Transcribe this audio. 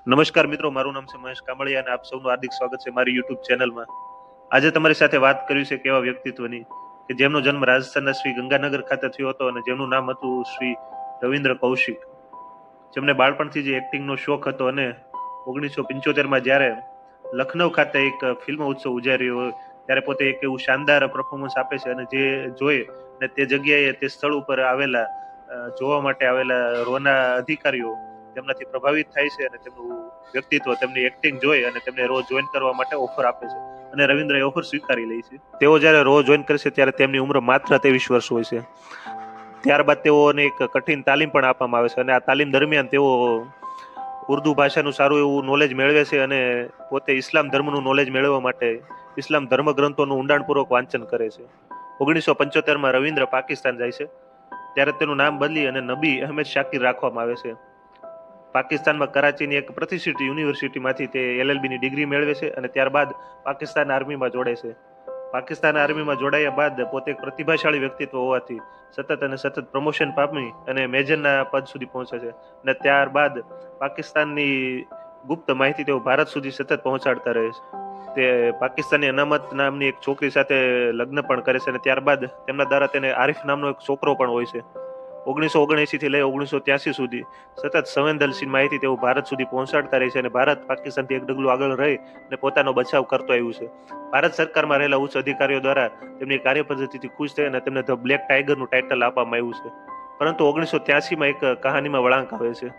નમસ્કાર મિત્રો, મારું નામ છે મહેશ કામળિયા અને આપ સૌનું હાર્દિક સ્વાગત છે મારી યુટ્યુબ ચેનલમાં. આજે તમારી સાથે વાત કરવી છે કેવા વ્યક્તિત્વની કે જેમનો જન્મ રાજસ્થાનના શ્રી ગંગાનગર ખાતે થયો હતો અને જેમનું નામ હતું શ્રી રવિન્દ્ર કૌશિક. જેમને બાળપણથી જ એક્ટિંગનો શોખ હતો અને 1975માં જ્યારે લખનૌ ખાતે એક ફિલ્મ ઉત્સવ ઉજાર્યો હોય ત્યારે પોતે એક એવું શાનદાર પરફોર્મન્સ આપે છે અને જે જોઈ અને તે જગ્યાએ તે સ્થળ ઉપર આવેલા જોવા માટે આવેલા રોના અધિકારીઓ તેમનાથી પ્રભાવિત થાય છે અને તેમનું વ્યક્તિત્વ તેમની એક્ટિંગ જોઈ અને તેમને રો જોઈન કરવા માટે ઓફર આપે છે અને રવિન્દ્ર એ ઓફર સ્વીકારી લે છે. તેઓ જ્યારે રો જોઈન કરશે ત્યારે તેમની ઉંમર માત્ર 23 વર્ષ હોય છે. ત્યારબાદ તેઓને એક કઠિન તાલીમ પણ આપવામાં આવે છે અને આ તાલીમ દરમિયાન તેઓ ઉર્દુ ભાષાનું સારું એવું નોલેજ મેળવે છે અને પોતે ઇસ્લામ ધર્મનું નોલેજ મેળવવા માટે ઇસ્લામ ધર્મ ગ્રંથોનું ઊંડાણપૂર્વક વાંચન કરે છે. 1975માં રવિન્દ્ર પાકિસ્તાન જાય છે ત્યારે તેનું નામ બદલી અને નબી અહેમદ શાકિર રાખવામાં આવે છે. પાકિસ્તાનમાં કરાચીની એક પ્રતિષ્ઠિત યુનિવર્સિટીમાંથી તે LLB ની ડિગ્રી મેળવે છે અને ત્યારબાદ પાકિસ્તાન આર્મીમાં જોડે છે. પાકિસ્તાન આર્મીમાં જોડાયા બાદ પોતે એક પ્રતિભાશાળી વ્યક્તિત્વ હોવાથી સતત પ્રમોશન પામી અને મેજરના પદ સુધી પહોંચે છે અને ત્યારબાદ પાકિસ્તાનની ગુપ્ત માહિતી તેઓ ભારત સુધી સતત પહોંચાડતા રહે છે. તે પાકિસ્તાની અનામત નામની એક છોકરી સાથે લગ્ન પણ કરે છે અને ત્યારબાદ તેમના દ્વારા તેને આરિફ નામનો એક છોકરો પણ હોય છે. 1979 થી લઈ 1983 સુધી સતત સંવેદનશીલ માહિતી તેઓ ભારત સુધી પહોંચાડતા રહે છે અને ભારત પાકિસ્તાનથી એક ડગલું આગળ રહી અને પોતાનો બચાવ કરતો આવ્યું છે. ભારત સરકારમાં રહેલા ઉચ્ચ અધિકારીઓ દ્વારા તેમની કાર્ય પદ્ધતિથી ખુશ થઈ અને તેમને ધ બ્લેક ટાઈગરનું ટાઇટલ આપવામાં આવ્યું છે. પરંતુ 1983માં એક કહાનીમાં વળાંક આવે છે.